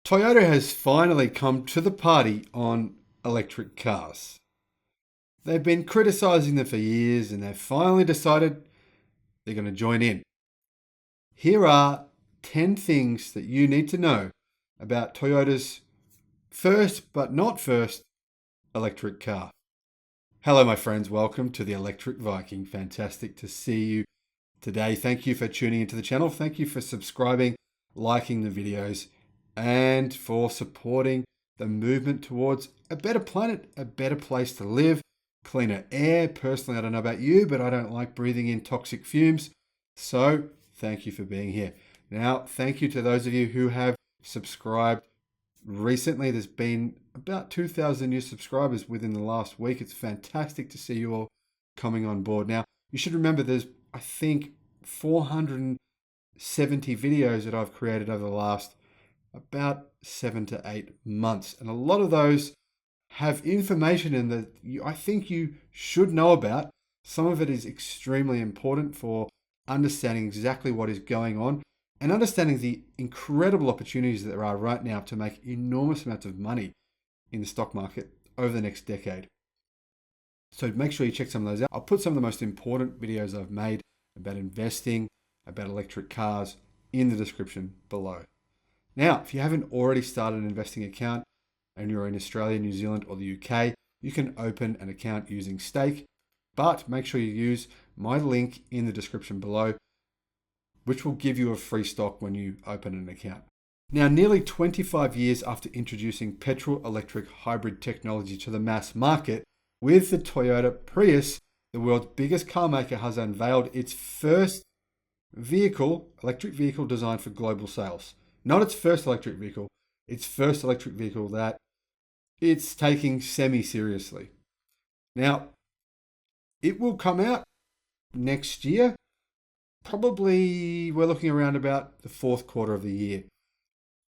Toyota has finally come to the party on electric cars. They've been criticizing them for years and they've finally decided they're going to join in. Here are 10 things that you need to know about Toyota's first but not first electric car. Hello, my friends. Welcome to the Electric Viking. Fantastic to see you today. Thank you for tuning into the channel. Thank you for subscribing, liking the videos, and for supporting the movement towards a better planet, a better place to live, cleaner air. Personally, I don't know about you, but I don't like breathing in toxic fumes. So thank you for being here. Now, thank you to those of you who have subscribed recently. There's been about 2,000 new subscribers within the last week. It's fantastic to see you all coming on board. Now, you should remember there's, I think, 470 videos that I've created over the last about 7 to 8 months. And a lot of those have information in that I think you should know about. Some of it is extremely important for understanding exactly what is going on and understanding the incredible opportunities that there are right now to make enormous amounts of money in the stock market over the next decade. So make sure you check some of those out. I'll put some of the most important videos I've made about investing, about electric cars in the description below. Now, if you haven't already started an investing account and you're in Australia, New Zealand, or the UK, you can open an account using Stake, but make sure you use my link in the description below, which will give you a free stock when you open an account. Now, nearly 25 years after introducing petrol-electric hybrid technology to the mass market, with the Toyota Prius, the world's biggest car maker has unveiled its first electric vehicle designed for global sales. Not its first electric vehicle, its first electric vehicle that it's taking semi-seriously. Now, it will come out next year. Probably we're looking around about the fourth quarter of the year.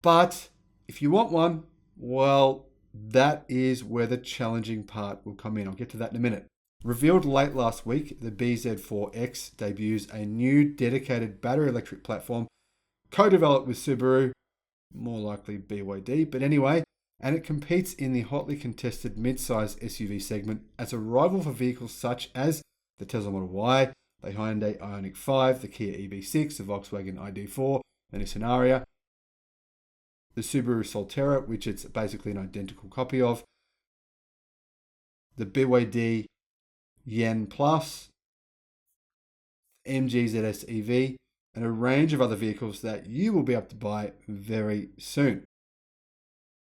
But if you want one, well, that is where the challenging part will come in. I'll get to that in a minute. Revealed late last week, the bZ4X debuts a new dedicated battery electric platform co-developed with Subaru, more likely BYD, but anyway, and it competes in the hotly contested mid-size SUV segment as a rival for vehicles such as the Tesla Model Y, the Hyundai Ioniq 5, the Kia EV6, the Volkswagen ID4, the Nissan Ariya, the Subaru Solterra, which it's basically an identical copy of, the BYD Yen Plus, MG ZS EV, and a range of other vehicles that you will be able to buy very soon.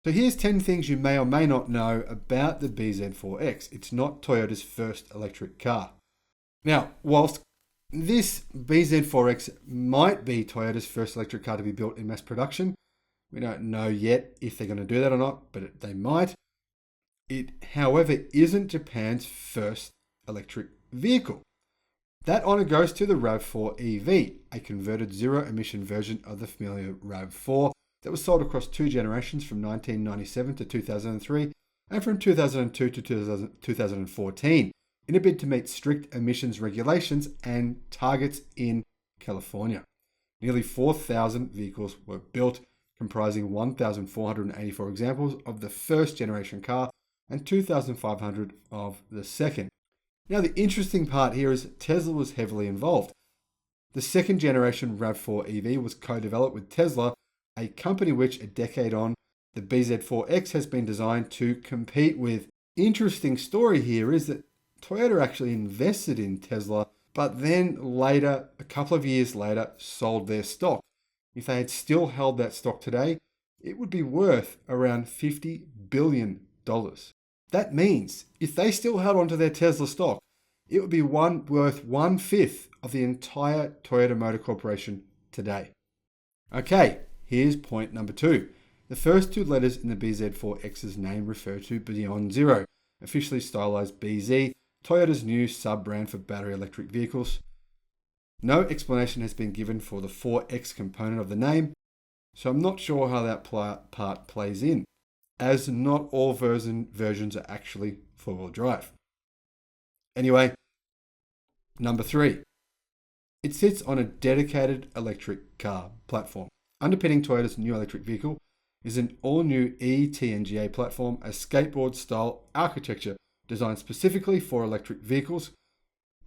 So here's 10 things you may or may not know about the bZ4X. It's not Toyota's first electric car. Now, whilst this bZ4X might be Toyota's first electric car to be built in mass production, we don't know yet if they're going to do that or not, but they might. It, however, isn't Japan's first electric vehicle. That honor goes to the RAV4 EV, a converted zero-emission version of the familiar RAV4 that was sold across 2 generations from 1997 to 2003 and from 2002 to 2014 in a bid to meet strict emissions regulations and targets in California. Nearly 4,000 vehicles were built, comprising 1,484 examples of the first generation car and 2,500 of the second. Now, the interesting part here is Tesla was heavily involved. The second generation RAV4 EV was co-developed with Tesla, a company which, a decade on, the bZ4X has been designed to compete with. Interesting story here is that Toyota actually invested in Tesla, but then later, a couple of years later, sold their stock. If they had still held that stock today, it would be worth around $50 billion. That means if they still held onto their Tesla stock, it would be worth 1/5 of the entire Toyota Motor Corporation today. Okay, here's point number 2. The first 2 letters in the bZ4X's name refer to Beyond Zero, officially stylized BZ, Toyota's new sub-brand for battery electric vehicles. No explanation has been given for the 4X component of the name, so I'm not sure how that part plays in, as not all versions are actually four-wheel drive. Anyway, number 3. It sits on a dedicated electric car platform. Underpinning Toyota's new electric vehicle is an all-new eTNGA platform, a skateboard-style architecture designed specifically for electric vehicles.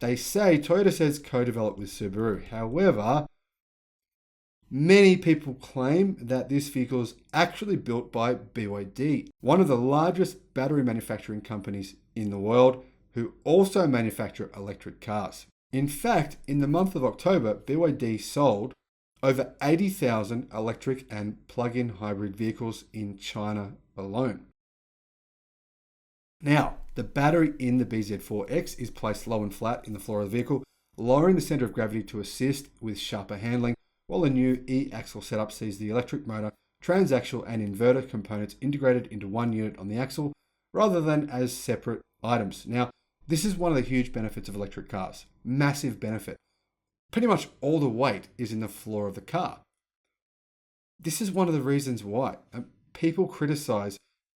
They say, Toyota says, co-developed with Subaru. However, many people claim that this vehicle is actually built by BYD, one of the largest battery manufacturing companies in the world, who also manufacture electric cars. In fact, in the month of October, BYD sold over 80,000 electric and plug-in hybrid vehicles in China alone. Now, the battery in the BZ4X is placed low and flat in the floor of the vehicle, lowering the center of gravity to assist with sharper handling, while a new e-axle setup sees the electric motor, transaxle and inverter components integrated into one unit on the axle, rather than as separate items. Now, this is one of the huge benefits of electric cars. Massive benefit. Pretty much all the weight is in the floor of the car. This is one of the reasons why people criticize,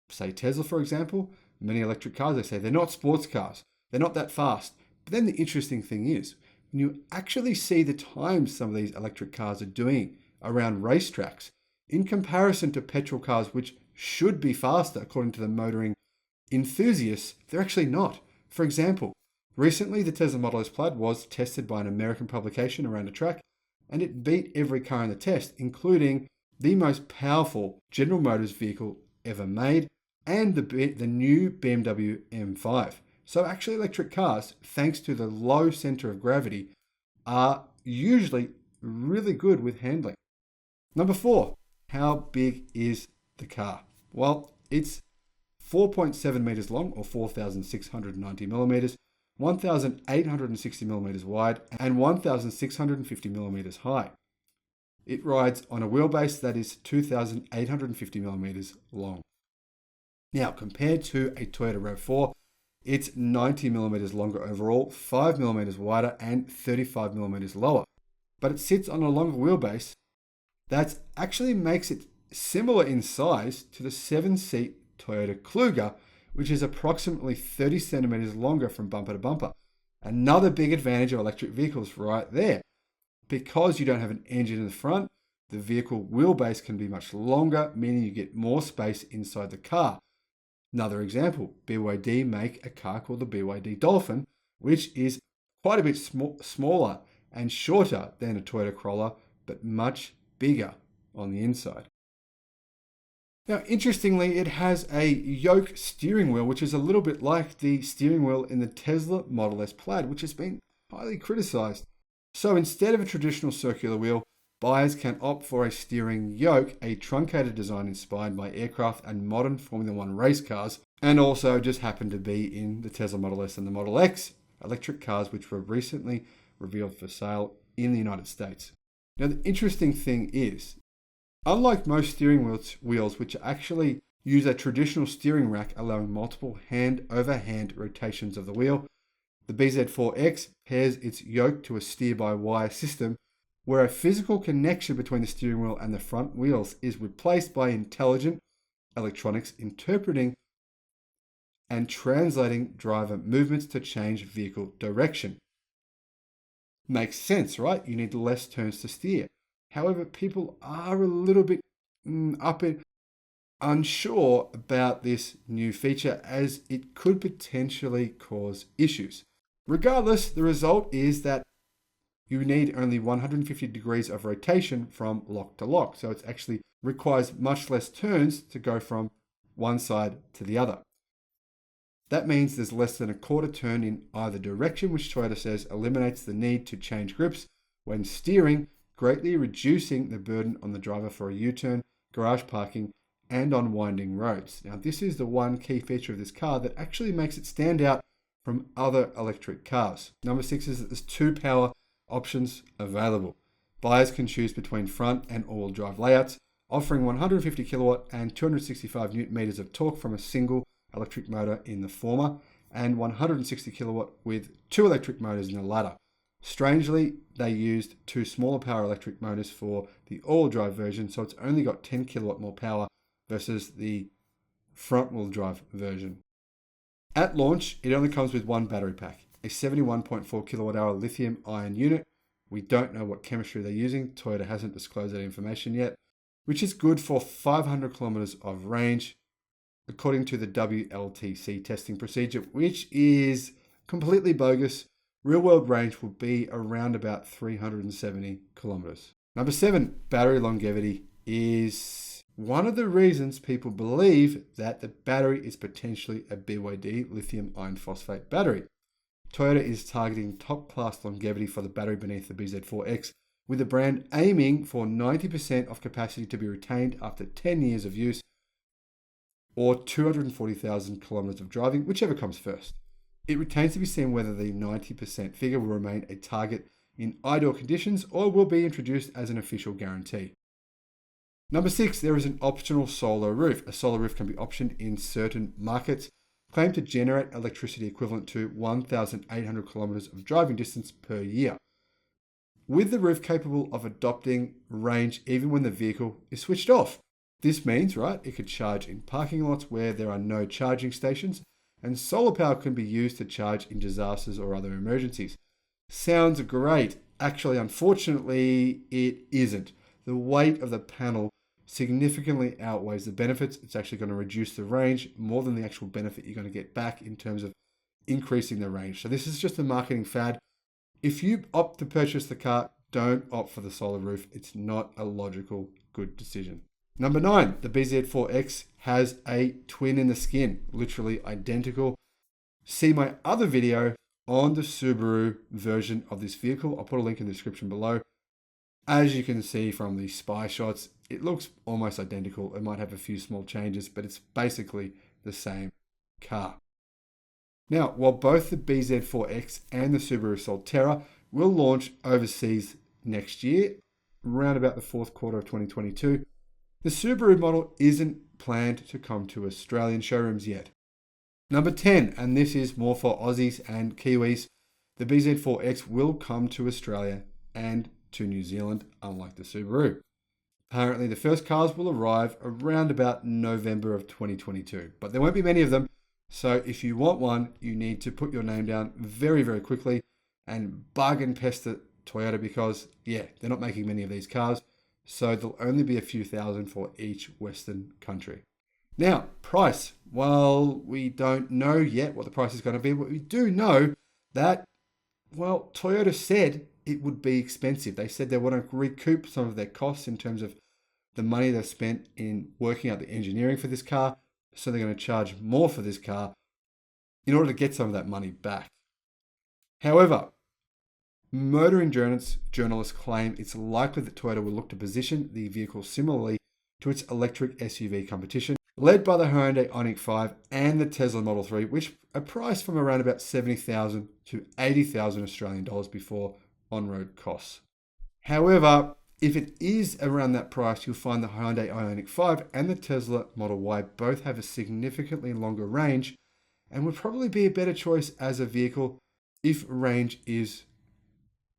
say Tesla, for example, many electric cars. They say they're not sports cars. They're not that fast. But then the interesting thing is, when you actually see the times some of these electric cars are doing around racetracks, in comparison to petrol cars, which should be faster according to the motoring enthusiasts, they're actually not. For example, recently the Tesla Model S Plaid was tested by an American publication around a track, and it beat every car in the test, including the most powerful General Motors vehicle ever made, and the new BMW M5. So actually electric cars, thanks to the low center of gravity, are usually really good with handling. Number 4, how big is the car? Well, it's 4.7 meters long, or 4,690 millimeters, 1,860 millimeters wide, and 1,650 millimeters high. It rides on a wheelbase that is 2,850 millimeters long. Now, compared to a Toyota RAV4, it's 90 millimeters longer overall, 5 millimeters wider, and 35 millimeters lower. But it sits on a longer wheelbase that actually makes it similar in size to the 7-seat Toyota Kluger, which is approximately 30 centimeters longer from bumper to bumper. Another big advantage of electric vehicles right there. Because you don't have an engine in the front, the vehicle wheelbase can be much longer, meaning you get more space inside the car. Another example, BYD make a car called the BYD Dolphin, which is quite a bit smaller and shorter than a Toyota Corolla, but much bigger on the inside. Now, interestingly, it has a yoke steering wheel, which is a little bit like the steering wheel in the Tesla Model S Plaid, which has been highly criticized. So instead of a traditional circular wheel, buyers can opt for a steering yoke, a truncated design inspired by aircraft and modern Formula One race cars, and also just happened to be in the Tesla Model S and the Model X, electric cars which were recently revealed for sale in the United States. Now, the interesting thing is, unlike most steering wheels which actually use a traditional steering rack allowing multiple hand-over-hand rotations of the wheel, the BZ4X pairs its yoke to a steer-by-wire system where a physical connection between the steering wheel and the front wheels is replaced by intelligent electronics interpreting and translating driver movements to change vehicle direction. Makes sense, right? You need less turns to steer. However, people are a little bit unsure about this new feature as it could potentially cause issues. Regardless, the result is that you need only 150 degrees of rotation from lock to lock. So it actually requires much less turns to go from one side to the other. That means there's less than a quarter turn in either direction, which Toyota says eliminates the need to change grips when steering, greatly reducing the burden on the driver for a U-turn, garage parking, and on winding roads. Now, this is the one key feature of this car that actually makes it stand out from other electric cars. Number 6 is that there's 2 power options available. Buyers can choose between front and all-wheel drive layouts, offering 150 kilowatt and 265 newton meters of torque from a single electric motor in the former, and 160 kilowatt with 2 electric motors in the latter. Strangely, they used 2 smaller power electric motors for the all-wheel drive version, so it's only got 10 kilowatt more power versus the front-wheel drive version. At launch, it only comes with 1 battery pack, a 71.4 kilowatt hour lithium ion unit. We don't know what chemistry they're using. Toyota hasn't disclosed that information yet. which is good for 500 kilometers of range, according to the WLTC testing procedure, which is completely bogus. Real world range will be around about 370 kilometers. Number 7, battery longevity is one of the reasons people believe that the battery is potentially a BYD lithium iron phosphate battery. Toyota is targeting top class longevity for the battery beneath the BZ4X, with the brand aiming for 90% of capacity to be retained after 10 years of use or 240,000 kilometers of driving, whichever comes first. It remains to be seen whether the 90% figure will remain a target in ideal conditions or will be introduced as an official guarantee. Number 6, there is an optional solar roof. A solar roof can be optioned in certain markets, claimed to generate electricity equivalent to 1,800 kilometers of driving distance per year, with the roof capable of adopting range even when the vehicle is switched off. This means, it could charge in parking lots where there are no charging stations, and solar power can be used to charge in disasters or other emergencies. Sounds great. Actually, unfortunately, it isn't. The weight of the panel significantly outweighs the benefits. It's actually going to reduce the range more than the actual benefit you're going to get back in terms of increasing the range. So this is just a marketing fad. If you opt to purchase the car, don't opt for the solar roof. It's not a logical, good decision. Number 9, the BZ4X has a twin in the skin, literally identical. See my other video on the Subaru version of this vehicle. I'll put a link in the description below. As you can see from the spy shots, it looks almost identical. It might have a few small changes, but it's basically the same car. Now, while both the BZ4X and the Subaru Solterra will launch overseas next year, around about the fourth quarter of 2022, the Subaru model isn't planned to come to Australian showrooms yet. Number 10, and this is more for Aussies and Kiwis, the BZ4X will come to Australia and to New Zealand, unlike the Subaru. Apparently, the first cars will arrive around about November of 2022, but there won't be many of them. So if you want one, you need to put your name down very, very quickly and bargain pester Toyota because, they're not making many of these cars. So there'll only be a few thousand for each Western country. Now, price. Well, we don't know yet what the price is going to be, but we do know that, Toyota said it would be expensive. They said they want to recoup some of their costs in terms of the money they've spent in working out the engineering for this car. So they're going to charge more for this car in order to get some of that money back. However, motor endurance journalists claim it's likely that Toyota will look to position the vehicle similarly to its electric SUV competition, led by the Hyundai Ioniq 5 and the Tesla Model 3, which are priced from around about 70,000 to 80,000 Australian dollars before on-road costs. However, if it is around that price, you'll find the Hyundai Ioniq 5 and the Tesla Model Y both have a significantly longer range and would probably be a better choice as a vehicle if range is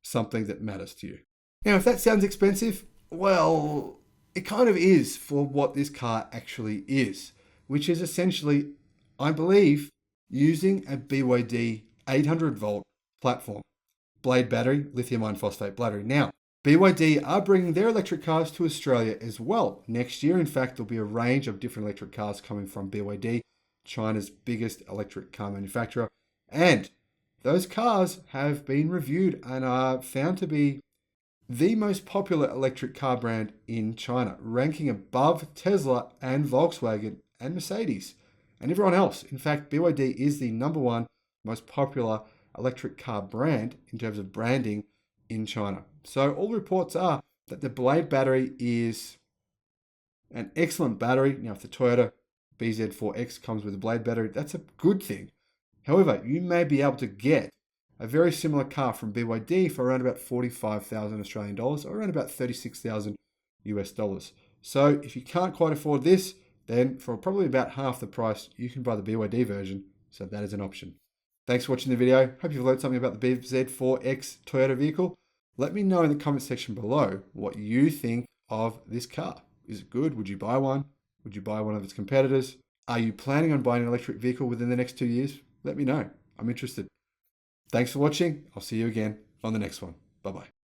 something that matters to you. Now, if that sounds expensive, it kind of is for what this car actually is, which is essentially, I believe, using a BYD 800 volt platform, blade battery, lithium iron phosphate battery. Now, BYD are bringing their electric cars to Australia as well. Next year, in fact, there'll be a range of different electric cars coming from BYD, China's biggest electric car manufacturer. And those cars have been reviewed and are found to be the most popular electric car brand in China, ranking above Tesla and Volkswagen and Mercedes and everyone else. In fact, BYD is the number one most popular electric car brand in terms of branding in China. So all reports are that the Blade battery is an excellent battery. Now, if the Toyota BZ4X comes with a Blade battery, that's a good thing. However, you may be able to get a very similar car from BYD for around about 45,000 Australian dollars or around about 36,000 US dollars. So if you can't quite afford this, then for probably about half the price, you can buy the BYD version. So that is an option. Thanks for watching the video. Hope you've learned something about the BZ4X Toyota vehicle. Let me know in the comment section below what you think of this car. Is it good? Would you buy one? Would you buy one of its competitors? Are you planning on buying an electric vehicle within the next 2 years? Let me know. I'm interested. Thanks for watching. I'll see you again on the next one. Bye-bye.